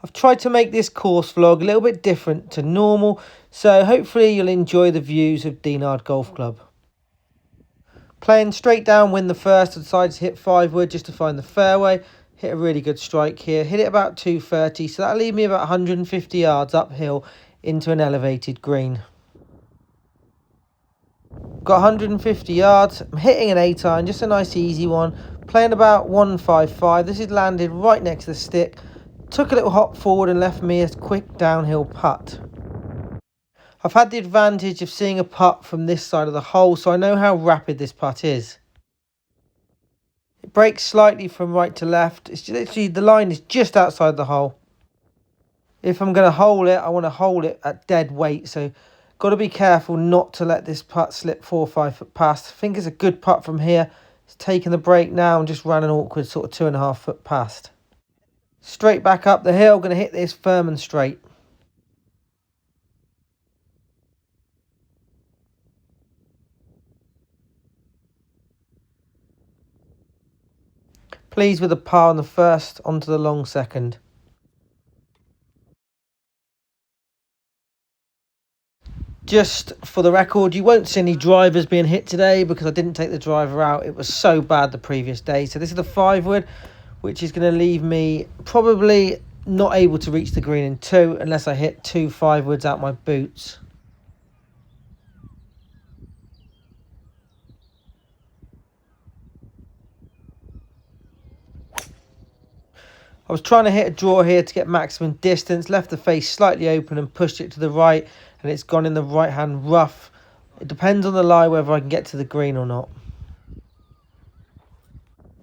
I've tried to make this course vlog a little bit different to normal, so hopefully you'll enjoy the views of DINARD Golf Club. Playing straight downwind the first, I decided to hit 5 wood just to find the fairway. Hit a really good strike here, hit it about 230, so that'll leave me about 150 yards uphill into an elevated green. Got 150 yards, I'm hitting an 8-iron, just a nice easy one. Playing about 155, this is landed right next to the stick. Took a little hop forward and left me a quick downhill putt. I've had the advantage of seeing a putt from this side of the hole, so I know how rapid this putt is. It breaks slightly from right to left. It's literally, the line is just outside the hole. If I'm going to hole it, I want to hole it at dead weight, so got to be careful not to let this putt slip 4 or 5 foot past. I think it's a good putt from here. It's taken the break now and just ran an awkward sort of 2.5 foot past. Straight back up the hill, going to hit this firm and straight. Pleased with the par on the first, onto the long second. Just for the record, you won't see any drivers being hit today because I didn't take the driver out. It was so bad the previous day. So this is the 5 wood, which is going to leave me probably not able to reach the green in 2 unless I hit 2 5 woods out my boots. I was trying to hit a draw here to get maximum distance, left the face slightly open and pushed it to the right, and it's gone in the right hand rough. It depends on the lie whether I can get to the green or not.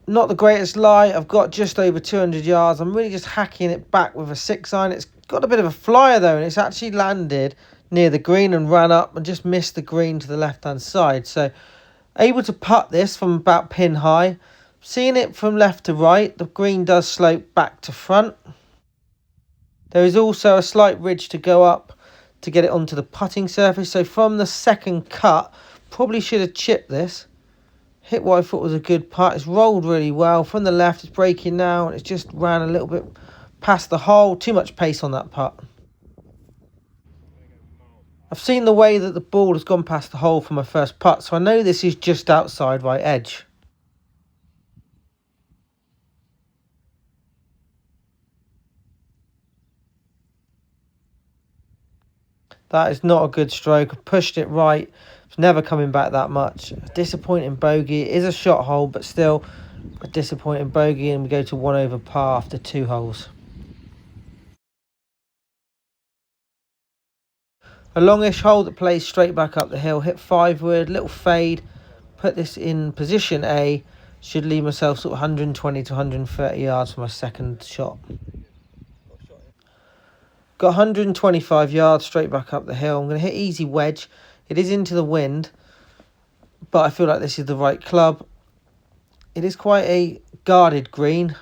Not the greatest lie. I've got just over 200 yards. I'm really just hacking it back with a 6-iron. It's got a bit of a flyer though, and it's actually landed near the green and ran up and just missed the green to the left hand side. So able to putt this from about pin high. Seeing it from left to right, the green does slope back to front. There is also a slight ridge to go up to get it onto the putting surface. So from the second cut, probably should have chipped this. Hit what I thought was a good putt. It's rolled really well. From the left, it's breaking now. And it's just ran a little bit past the hole. Too much pace on that putt. I've seen the way that the ball has gone past the hole for my first putt. So I know this is just outside right edge. That is not a good stroke. I pushed it right. It's never coming back that much. A disappointing bogey. It is a shot hole, but still a disappointing bogey. And we go to 1 over par after 2 holes. A longish hole that plays straight back up the hill. Hit 5 wood, little fade. Put this in position A. Should leave myself sort of 120 to 130 yards for my second shot. Got 125 yards straight back up the hill. I'm going to hit easy wedge. It is into the wind, but I feel like this is the right club. It is quite a guarded green,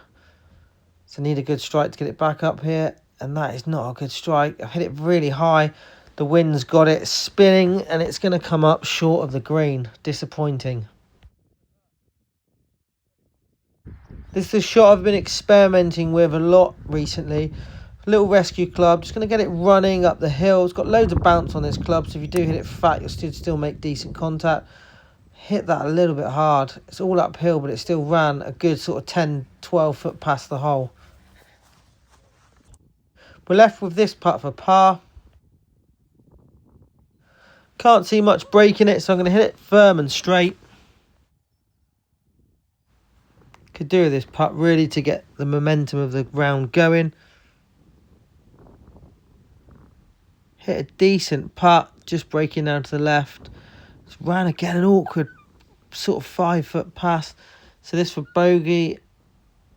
so I need a good strike to get it back up here, and that is not a good strike. I've hit it really high. The wind's got it spinning, and it's going to come up short of the green. Disappointing. This is a shot I've been experimenting with a lot recently. Little rescue club, just going to get it running up the hill. It's got loads of bounce on this club, so if you do hit it fat, you'll still make decent contact. Hit that a little bit hard. It's all uphill, but it still ran a good sort of 10, 12 foot past the hole. We're left with this putt for par. Can't see much break in it, so I'm going to hit it firm and straight. Could do with this putt really to get the momentum of the round going. Hit a decent putt, just breaking down to the left. Just ran again an awkward sort of 5 foot pass. So this for bogey.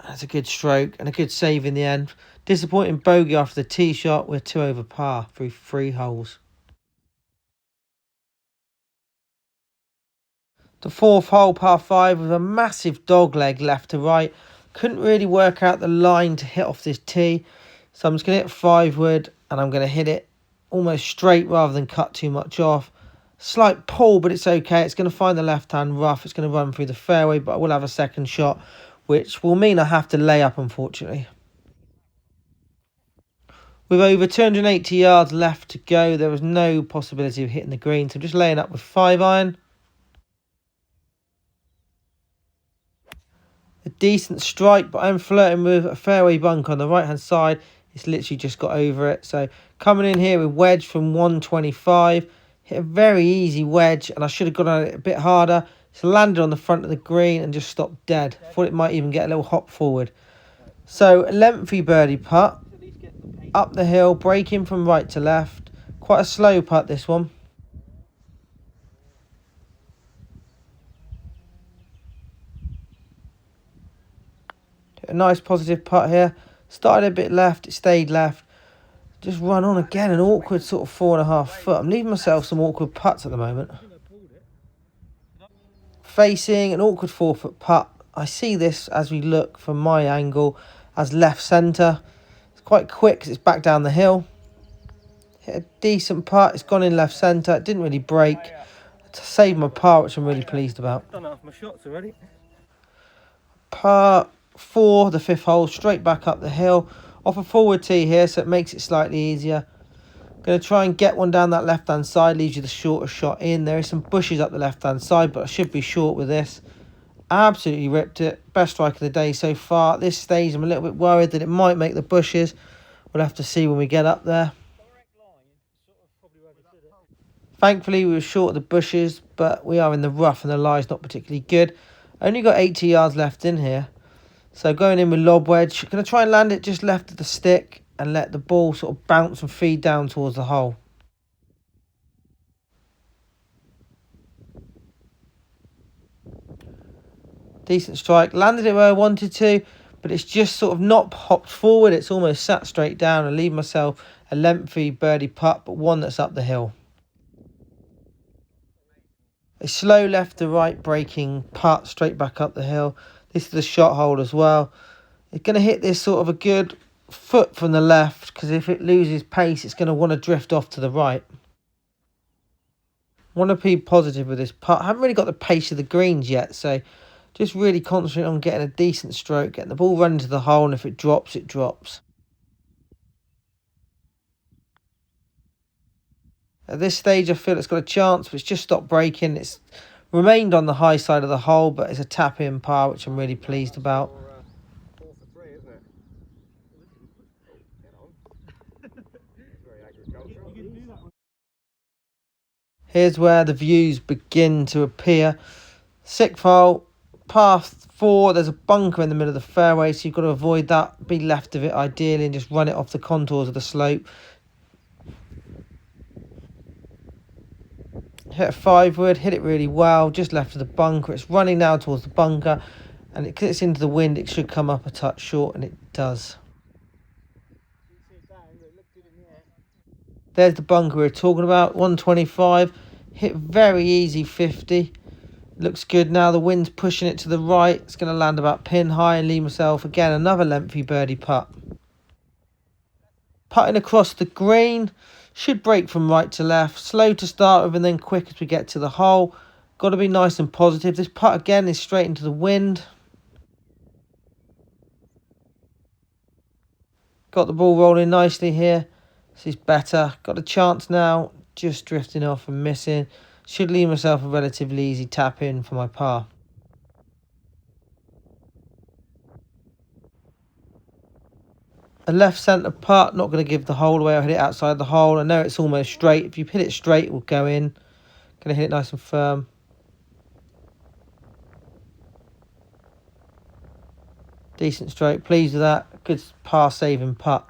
That's a good stroke and a good save in the end. Disappointing bogey after the tee shot. We're 2 over par through 3 holes. The 4th hole, par 5, with a massive dog leg left to right. Couldn't really work out the line to hit off this tee. So I'm just going to hit 5 wood and I'm going to hit it almost straight rather than cut too much off. Slight pull, but it's okay. It's going to find the left-hand rough. It's going to run through the fairway, but I will have a second shot, which will mean I have to lay up, unfortunately. With over 280 yards left to go, there was no possibility of hitting the green, so I'm just laying up with 5-iron. A decent strike, but I'm flirting with a fairway bunker on the right hand side. It's literally just got over it. So coming in here with wedge from 125, hit a very easy wedge, and I should have gone on it a bit harder. It's landed on the front of the green and just stopped dead. Thought it might even get a little hop forward. So a lengthy birdie putt up the hill, breaking from right to left. Quite a slow putt, this one. A nice positive putt here. Started a bit left, it stayed left. Just run on again, an awkward sort of 4.5 foot. I'm leaving myself some awkward putts at the moment. Facing an awkward 4-foot putt. I see this as we look from my angle as left centre. It's quite quick because it's back down the hill. Hit a decent putt. It's gone in left centre. It didn't really break. To save my par, which I'm really pleased about. Done half my shots already. Par 4, the 5th hole, straight back up the hill. Off a forward tee here, so it makes it slightly easier. Going to try and get one down that left-hand side, leaves you the shorter shot in. There is some bushes up the left-hand side, but I should be short with this. Absolutely ripped it. Best strike of the day so far. At this stage, I'm a little bit worried that it might make the bushes. We'll have to see when we get up there. Thankfully, we were short of the bushes, but we are in the rough and the lie's not particularly good. Only got 80 yards left in here. So going in with lob wedge. Going to try and land it just left of the stick and let the ball sort of bounce and feed down towards the hole. Decent strike. Landed it where I wanted to, but it's just sort of not hopped forward. It's almost sat straight down and leave myself a lengthy birdie putt, but one that's up the hill. A slow left to right breaking putt straight back up the hill. This is the shot hole as well. It's going to hit this sort of a good foot from the left, because if it loses pace, it's going to want to drift off to the right. Want to be positive with this putt. I haven't really got the pace of the greens yet, so just really concentrate on getting a decent stroke, getting the ball running to the hole, and if it drops, it drops. At this stage, I feel it's got a chance, but it's just stopped breaking. It's remained on the high side of the hole, but it's a tap-in par, which I'm really pleased about. 4 for 3, isn't it? Very agricultural. Here's where the views begin to appear. 6th hole, par 4. There's a bunker in the middle of the fairway, so you've got to avoid that. Be left of it ideally and just run it off the contours of the slope. Hit a 5-wood, hit it really well, just left of the bunker. It's running now towards the bunker, and it gets into the wind. It should come up a touch short, and it does. There's the bunker we were talking about, 125. Hit very easy 50. Looks good now. The wind's pushing it to the right. It's going to land about pin high and leave myself, again, another lengthy birdie putt. Putting across the green. Should break from right to left. Slow to start with and then quick as we get to the hole. Got to be nice and positive. This putt again is straight into the wind. Got the ball rolling nicely here. This is better. Got a chance now. Just drifting off and missing. Should leave myself a relatively easy tap in for my par. A left centre putt, not going to give the hole away. I'll hit it outside the hole. I know it's almost straight. If you hit it straight, it will go in. Going to hit it nice and firm. Decent stroke. Pleased with that. Good par saving putt.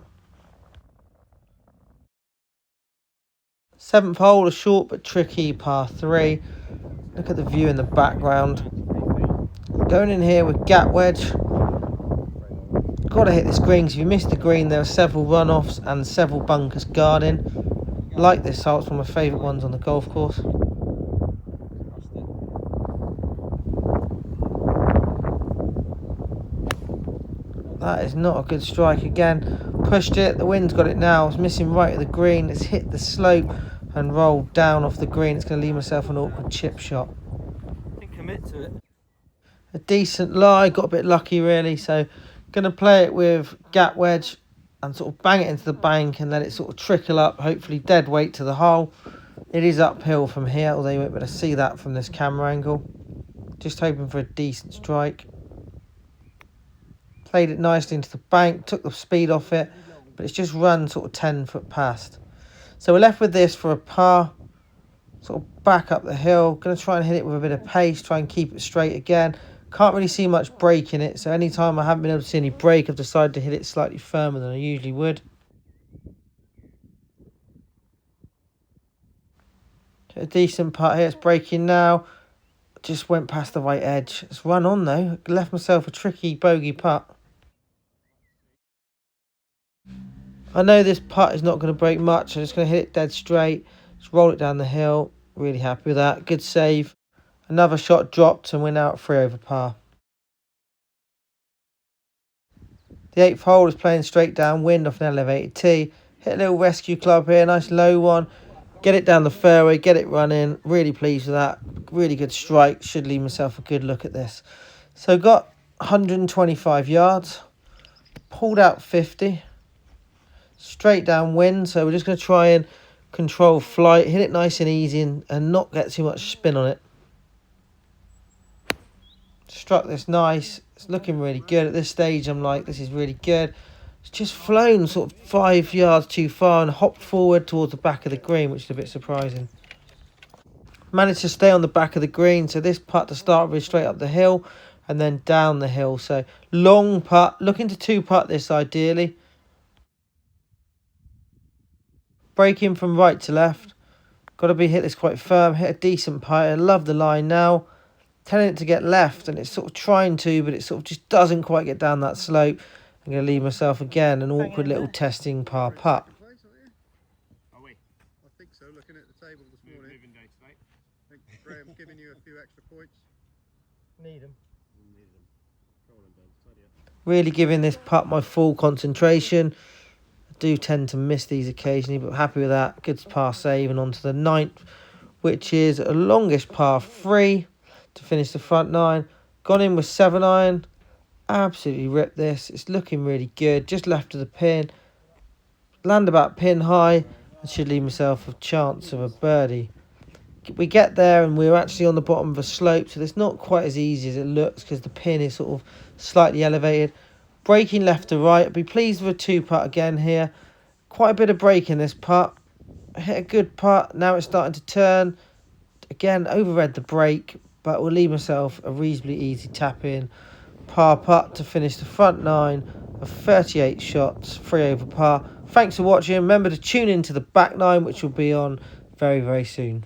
7th hole, a short but tricky par 3. Look at the view in the background. Going in here with gap wedge. Got to hit this green, because if you miss the green, there are several runoffs and several bunkers guarding. Like this hole, it's one of my favourite ones on the golf course. That is not a good strike again. Pushed it, the wind's got it now. It's missing right at the green. It's hit the slope and rolled down off the green. It's going to leave myself an awkward chip shot. Didn't commit to it. A decent lie, got a bit lucky really, so going to play it with gap wedge. and sort of bang it into the bank and let it sort of trickle up, hopefully dead weight to the hole. It is uphill from here, although you won't be able to see that from this camera angle. Just hoping for a decent strike. Played it nicely into the bank, took the speed off it, but it's just run sort of 10 foot past. So we're left with this for a par, sort of back up the hill. Going to try and hit it with a bit of pace, try and keep it straight again. Can't really see much break in it, so anytime I haven't been able to see any break, I've decided to hit it slightly firmer than I usually would. Hit a decent putt here, it's breaking now. Just went past the right edge. It's run on though, left myself a tricky bogey putt. I know this putt is not going to break much, I'm just going to hit it dead straight, just roll it down the hill. Really happy with that, good save. Another shot dropped and we're now at 3 over par. The 8th hole is playing straight downwind off an elevated tee. Hit a little rescue club here, nice low one. Get it down the fairway, get it running. Really pleased with that. Really good strike. Should leave myself a good look at this. So got 125 yards. Pulled out 50. Straight downwind. So we're just going to try and control flight. Hit it nice and easy and not get too much spin on it. Struck this nice. It's looking really good. At this stage, I'm like, this is really good. It's just flown sort of 5 yards too far and hopped forward towards the back of the green, which is a bit surprising. Managed to stay on the back of the green, so this putt to start with straight up the hill and then down the hill. So long putt, looking to 2-putt this ideally. Breaking from right to left. Got to be hit this quite firm, hit a decent putt. I love the line now. Telling it to get left and it's sort of trying to, but it sort of just doesn't quite get down that slope. I'm going to leave myself again an awkward little testing par putt. Are we? I think so, looking at the table this morning. Moving day tonight. I think Graham's giving you a few extra points. Need them. Need them. Really giving this putt my full concentration. I do tend to miss these occasionally, but happy with that. Good par save and on to the 9th, which is a longish par 3 to finish the front 9. Gone in with 7-iron. Absolutely ripped this. It's looking really good. Just left of the pin. Land about pin high. And should leave myself a chance of a birdie. We get there and we're actually on the bottom of a slope, so it's not quite as easy as it looks because the pin is sort of slightly elevated. Breaking left to right. I'd be pleased with a 2-putt again here. Quite a bit of break in this putt. Hit a good putt. Now it's starting to turn. Again, overread the break, but will leave myself a reasonably easy tap in par putt to finish the front 9 of 38 shots, 3 over par. Thanks for watching. Remember to tune into the back 9, which will be on very, very soon.